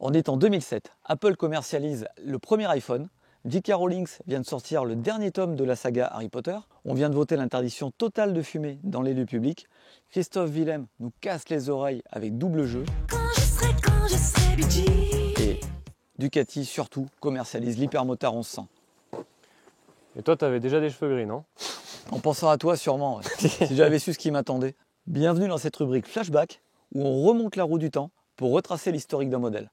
On est en 2007. Apple commercialise le premier iPhone. J.K. Rowling vient de sortir le dernier tome de la saga Harry Potter. On vient de voter l'interdiction totale de fumer dans les lieux publics. Christophe Willem nous casse les oreilles avec Double Jeu. Quand je serai Bee Gees. Et Ducati, surtout, commercialise l'Hypermotard 1100. Et toi, t'avais déjà des cheveux gris, non? En pensant à toi, sûrement, ouais. Si j'avais su ce qui m'attendait. Bienvenue dans cette rubrique Flashback, où on remonte la roue du temps pour retracer l'historique d'un modèle.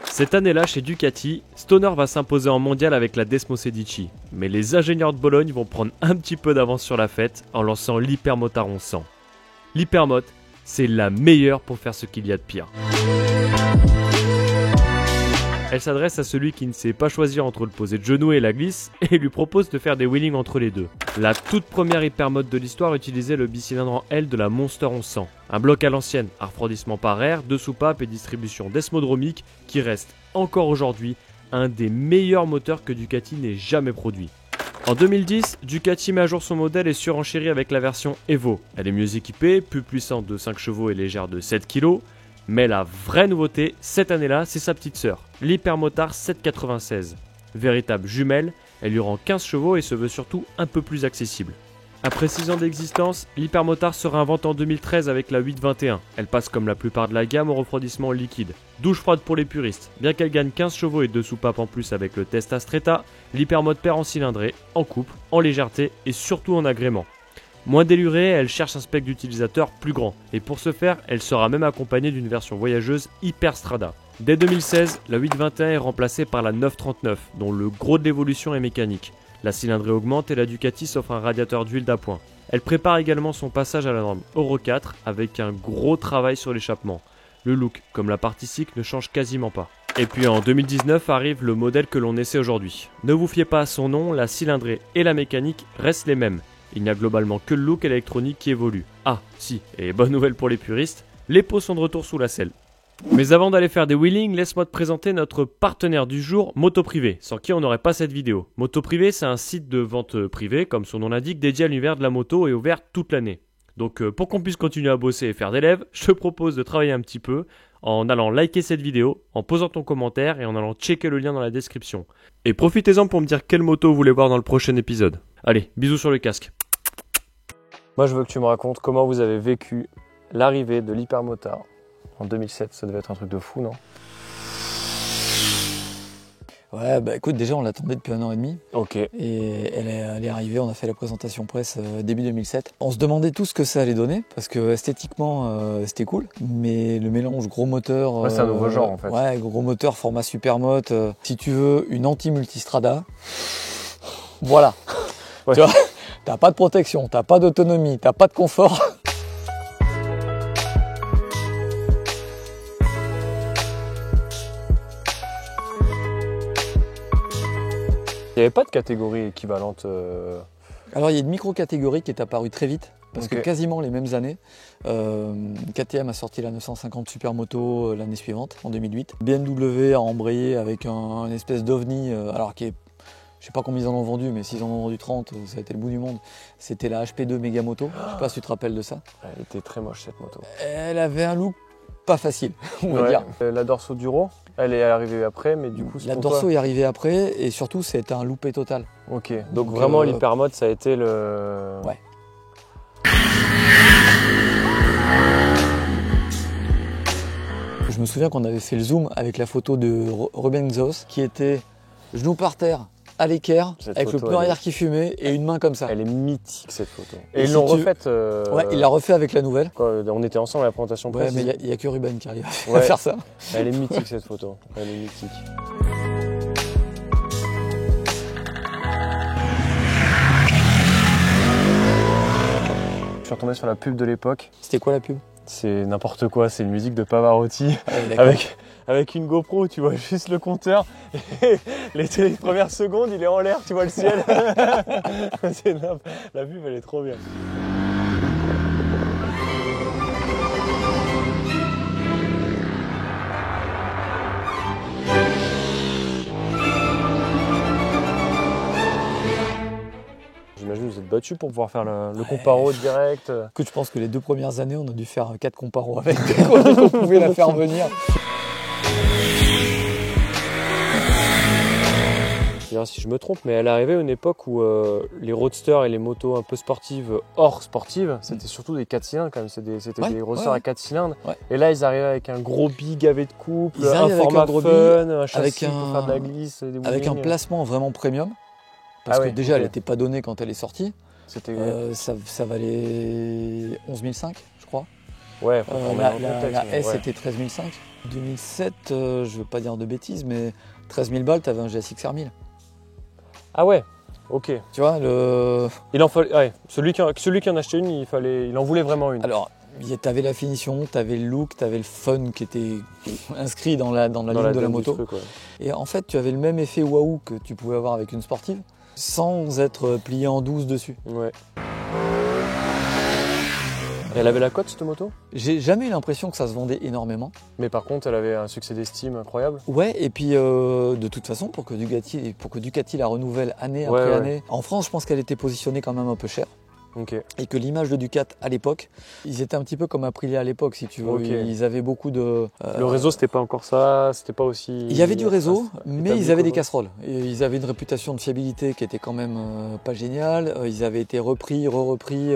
Cette année-là, chez Ducati, Stoner va s'imposer en mondial avec la Desmo Sedici. Mais les ingénieurs de Bologne vont prendre un petit peu d'avance sur la fête en lançant l'Hypermotard 1100. L'Hypermot, c'est la meilleure pour faire ce qu'il y a de pire. Elle s'adresse à celui qui ne sait pas choisir entre le posé de genou et la glisse et lui propose de faire des wheelings entre les deux. La toute première Hypermot de l'histoire utilisait le bicylindre en L de la Monster 1100. Un bloc à l'ancienne, à refroidissement par air, 2 soupapes et distribution desmodromique qui reste encore aujourd'hui un des meilleurs moteurs que Ducati n'ait jamais produit. En 2010, Ducati met à jour son modèle et surenchérit avec la version Evo. Elle est mieux équipée, plus puissante de 5 chevaux et légère de 7 kg. Mais la vraie nouveauté, cette année-là, c'est sa petite sœur, l'Hypermotard 796. Véritable jumelle, elle lui rend 15 chevaux et se veut surtout un peu plus accessible. Après 6 ans d'existence, l'Hypermotard se réinvente en 2013 avec la 821. Elle passe comme la plupart de la gamme au refroidissement liquide. Douche froide pour les puristes. Bien qu'elle gagne 15 chevaux et 2 soupapes en plus avec le Testa Stretta, l'Hypermot perd en cylindrée, en couple, en légèreté et surtout en agrément. Moins délurée, elle cherche un spectre d'utilisateur plus grand. Et pour ce faire, elle sera même accompagnée d'une version voyageuse Hyper Strada. Dès 2016, la 821 est remplacée par la 939, dont le gros de l'évolution est mécanique. La cylindrée augmente et la Ducati s'offre un radiateur d'huile d'appoint. Elle prépare également son passage à la norme Euro 4 avec un gros travail sur l'échappement. Le look, comme la partie cycle, ne change quasiment pas. Et puis en 2019 arrive le modèle que l'on essaie aujourd'hui. Ne vous fiez pas à son nom, la cylindrée et la mécanique restent les mêmes. Il n'y a globalement que le look électronique qui évolue. Ah, si, et bonne nouvelle pour les puristes, les pots sont de retour sous la selle. Mais avant d'aller faire des wheelings, laisse-moi te présenter notre partenaire du jour, Moto Privé, sans qui on n'aurait pas cette vidéo. Moto Privé, c'est un site de vente privée, comme son nom l'indique, dédié à l'univers de la moto et ouvert toute l'année. Donc pour qu'on puisse continuer à bosser et faire des lives, je te propose de travailler un petit peu en allant liker cette vidéo, en posant ton commentaire et en allant checker le lien dans la description. Et profitez-en pour me dire quelle moto vous voulez voir dans le prochain épisode. Allez, bisous sur le casque. Moi, je veux que tu me racontes comment vous avez vécu l'arrivée de l'Hypermotard. En 2007, ça devait être un truc de fou, non? Ouais, bah écoute, déjà on l'attendait depuis 1 an et demi. Ok. Et elle est arrivée, on a fait la présentation presse début 2007. On se demandait tout ce que ça allait donner, parce que esthétiquement c'était cool, mais le mélange gros moteur... Ouais, c'est un nouveau genre en fait. Ouais, gros moteur, format Supermot. Si tu veux une anti-multistrada, voilà. Ouais. Tu vois, t'as pas de protection, t'as pas d'autonomie, t'as pas de confort. Il n'y avait pas de catégorie équivalente Alors il y a une micro-catégorie qui est apparue très vite, parce que quasiment les mêmes années. KTM a sorti la 950 Supermoto l'année suivante, en 2008. BMW a embrayé avec un espèce d'ovni, alors qui est... Je sais pas combien ils en ont vendu, mais s'ils en ont vendu 30, ça a été le bout du monde. C'était la HP2 Megamoto, je sais pas si tu te rappelles de ça. Elle était très moche cette moto. Elle avait un look pas facile, on va dire. La Dorso Duro, elle est arrivée après, mais du coup c'est La Dorso est arrivée après, et surtout c'était un loupé total. Ok, donc vraiment l'Hypermot ça a été le... Ouais. Je me souviens qu'on avait fait le zoom avec la photo de Ruben Xos, qui était genou par terre, à l'équerre, avec le pneu arrière qui fumait et une main comme ça. Elle est mythique cette photo. Et ils l'ont refaite. Ouais, il l'a refait avec la nouvelle. On était ensemble à la présentation presse. Ouais, mais il n'y a que Ruben qui arrive à faire ça. Elle est mythique cette photo. Elle est mythique. Je suis retombé sur la pub de l'époque. C'était quoi la pub? C'est n'importe quoi, c'est une musique de Pavarotti Ouais, avec une GoPro, tu vois juste le compteur. Et les premières secondes, il est en l'air, tu vois le ciel. La vue, elle est trop bien. J'imagine que vous êtes battus pour pouvoir faire le comparo direct. Écoute, je pense que les 2 premières années, on a dû faire 4 comparos avec qu'on pouvait la faire venir. Si je me trompe, mais elle est arrivée à une époque où les roadsters et les motos un peu sportives, hors sportives, c'était surtout des 4 cylindres quand même, c'était des roadsters à 4 cylindres. Ouais. Et là, ils arrivaient avec un gros big gavet de couple, un format fun, un châssis pour faire de la glisse. Avec un placement vraiment premium. Parce que déjà, elle n'était pas donnée quand elle est sortie. Ça valait 11 500, je crois. Ouais, la S était 13 500. 2007, je ne veux pas dire de bêtises, mais 13 000 balles, tu avais un GSX R1000. Ah ouais, ok. Tu vois, il en fallait, ouais, celui qui en achetait une, il en voulait vraiment une. Alors, tu avais la finition, tu avais le look, tu avais le fun qui était inscrit dans la ligne de la moto. Truc, ouais. Et en fait, tu avais le même effet waouh que tu pouvais avoir avec une sportive, sans être plié en 12 dessus. Ouais. Elle avait la cote, cette moto? J'ai jamais eu l'impression que ça se vendait énormément. Mais par contre, elle avait un succès d'estime incroyable. Ouais, et puis de toute façon, pour que Ducati la renouvelle année après année, en France, je pense qu'elle était positionnée quand même un peu cher. Okay. Et que l'image de Ducat à l'époque, ils étaient un petit peu comme Aprilia à l'époque, si tu veux. Okay. Ils avaient beaucoup de... Le réseau, c'était pas encore ça, c'était pas aussi... Il y avait du réseau, mais ils avaient des casseroles. Et ils avaient une réputation de fiabilité qui était quand même pas géniale. Ils avaient été repris, re-repris...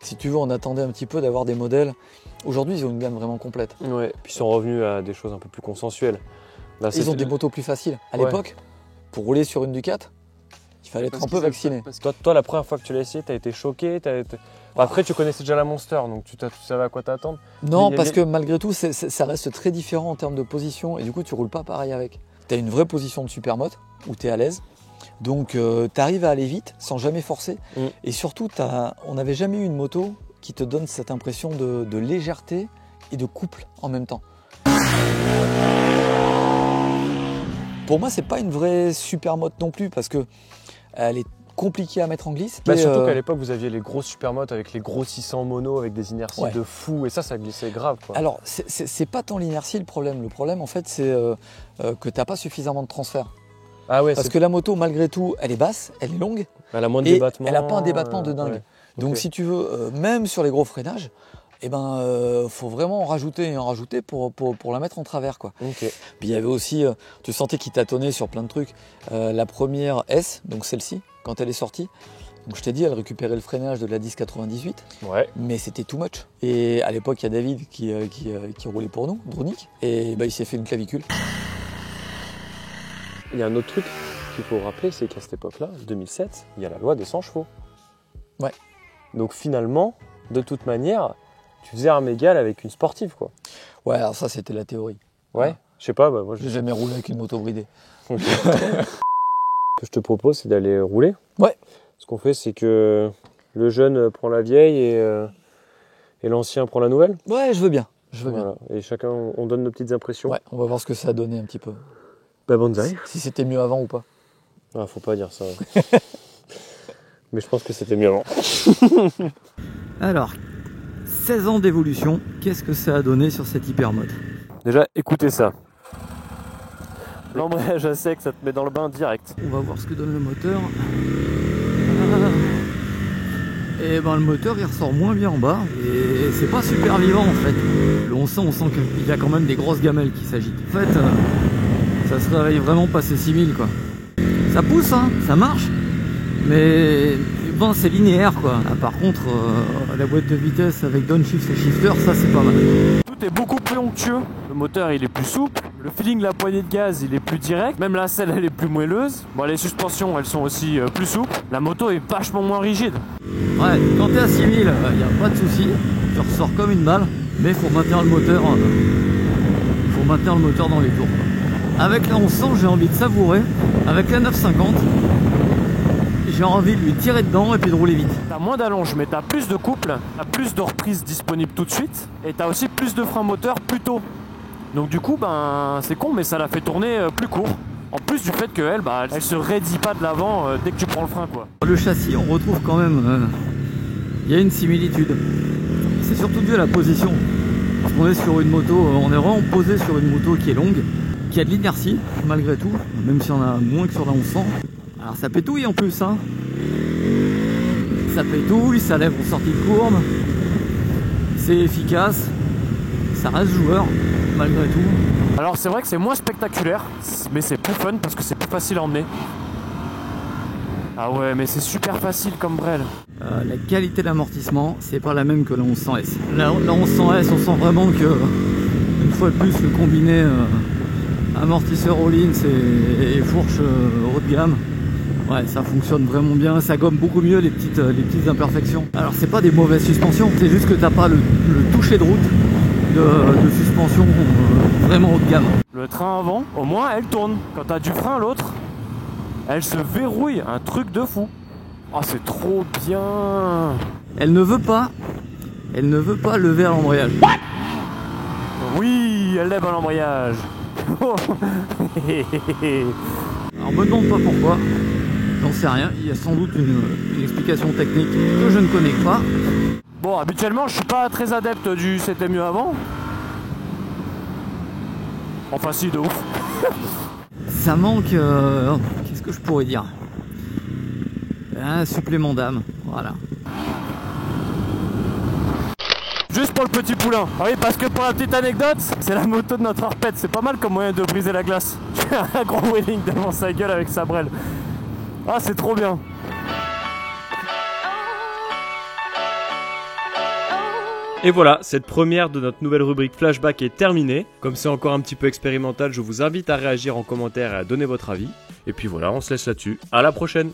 Si tu veux, on attendait un petit peu d'avoir des modèles. Aujourd'hui, ils ont une gamme vraiment complète. Ouais, puis ils sont revenus à des choses un peu plus consensuelles. Là, ils ont des motos plus faciles. À l'époque, pour rouler sur une Ducat, il fallait être un peu vacciné. Toi, la première fois que tu l'as essayé, tu as été choqué. Après, tu connaissais déjà la Monster, donc tu savais à quoi t'attendre. Non, parce que malgré tout, ça reste très différent en termes de position. Et du coup, tu roules pas pareil avec. Tu as une vraie position de supermoto, où tu es à l'aise. Donc tu arrives à aller vite sans jamais forcer. Et surtout, on n'avait jamais eu une moto qui te donne cette impression de légèreté et de couple en même temps. Pour moi, c'est pas une vraie supermoto non plus parce que elle est compliquée à mettre en glisse. Surtout qu'à l'époque, vous aviez les grosses supermotos avec les gros 600 mono avec des inerties de fou et ça glissait grave, quoi. Alors, c'est pas tant l'inertie le problème. Le problème, en fait, c'est que t'as pas suffisamment de transfert. Ah ouais, parce que la moto, malgré tout, elle est basse, elle est longue. Elle a moins de débattement. Elle n'a pas un débattement de dingue. Ouais. Donc si tu veux, même sur les gros freinages, faut vraiment en rajouter pour la mettre en travers, quoi. Okay. Puis il y avait aussi, tu sentais qu'il tâtonnait sur plein de trucs. La première S, donc celle-ci, quand elle est sortie, donc je t'ai dit, elle récupérait le freinage de la 1098, mais c'était too much. Et à l'époque, il y a David qui roulait pour nous, Dronic, et il s'est fait une clavicule. Il y a un autre truc qu'il faut rappeler, c'est qu'à cette époque-là, 2007, il y a la loi des 100 chevaux. Ouais. Donc finalement, de toute manière, tu faisais armes égales avec une sportive, quoi. Ouais, alors ça, c'était la théorie. Ouais, je sais pas, moi j'ai jamais roulé avec une moto bridée. Okay. Ce que je te propose, c'est d'aller rouler. Ouais. Ce qu'on fait, c'est que le jeune prend la vieille et l'ancien prend la nouvelle. Ouais, je veux bien. Bien. Et chacun, on donne nos petites impressions. Ouais, on va voir ce que ça a donné un petit peu. Banzai. Si c'était mieux avant ou pas. Ah, faut pas dire ça. Mais je pense que c'était mieux avant. Alors, 16 ans d'évolution, qu'est-ce que ça a donné sur cette hypermode? Déjà, écoutez ça. L'embrayage à sec, ça te met dans le bain direct. On va voir ce que donne le moteur. Et le moteur il ressort moins bien en bas et c'est pas super vivant en fait. On sent qu'il y a quand même des grosses gamelles qui s'agitent. En fait, ça se réveille vraiment passer 6000 quoi. Ça pousse, hein, ça marche, mais bon, c'est linéaire quoi. Ah, par contre, la boîte de vitesse avec downshift et shifter, ça c'est pas mal. Tout est beaucoup plus onctueux. Le moteur il est plus souple. Le feeling de la poignée de gaz il est plus direct. Même la selle elle est plus moelleuse. Bon, les suspensions elles sont aussi plus souples. La moto est vachement moins rigide. Ouais, quand t'es à 6000, il n'y a pas de souci. Tu ressors comme une balle. Mais il faut maintenir le moteur. Dans les tours. Avec la 1100, j'ai envie de savourer. Avec la 950, j'ai envie de lui tirer dedans et puis de rouler vite. T'as moins d'allonge, mais t'as plus de couple, t'as plus de reprises disponibles tout de suite, et t'as aussi plus de frein moteur plus tôt. Donc du coup, ben c'est con, mais ça la fait tourner plus court. En plus du fait qu'elle, elle se raidit pas de l'avant dès que tu prends le frein, quoi. Le châssis, on retrouve quand même, il y a une similitude. C'est surtout dû à la position. Parce qu'on est sur une moto, on est vraiment posé sur une moto qui est longue, qui a de l'inertie malgré tout, même si on a moins que sur la 1100. Alors ça pétouille en plus, hein. Ça pétouille, ça lève en sortie de courbe, c'est efficace, ça reste joueur malgré tout. Alors c'est vrai que c'est moins spectaculaire, mais c'est plus fun parce que c'est plus facile à emmener. Ah ouais, mais c'est super facile comme brel. La qualité d'amortissement, c'est pas la même que la 1100S. La 1100S, on sent vraiment que, une fois de plus, le combiné amortisseur all-in et fourche haut de gamme, ouais, ça fonctionne vraiment bien, ça gomme beaucoup mieux les petites imperfections. Alors c'est pas des mauvaises suspensions, c'est juste que t'as pas le toucher de route de suspension vraiment haut de gamme. Le train avant, au moins elle tourne. Quand t'as du frein l'autre, elle se verrouille, un truc de fou. Oh, c'est trop bien. Elle ne veut pas lever à l'embrayage. Oui, elle lève à l'embrayage. Alors me demande pas pourquoi, j'en sais rien, il y a sans doute une explication technique que je ne connais pas. Bon, habituellement je suis pas très adepte du c'était mieux avant. Enfin si, de ouf. Ça manque, qu'est-ce que je pourrais dire? Un supplément d'âme, voilà. Juste pour le petit poulain. Ah oui, parce que pour la petite anecdote, c'est la moto de notre Arpète. C'est pas mal comme moyen de briser la glace. J'ai un gros wheeling devant sa gueule avec sa brelle. Ah, c'est trop bien. Et voilà, cette première de notre nouvelle rubrique Flashback est terminée. Comme c'est encore un petit peu expérimental, je vous invite à réagir en commentaire et à donner votre avis. Et puis voilà, on se laisse là-dessus. À la prochaine!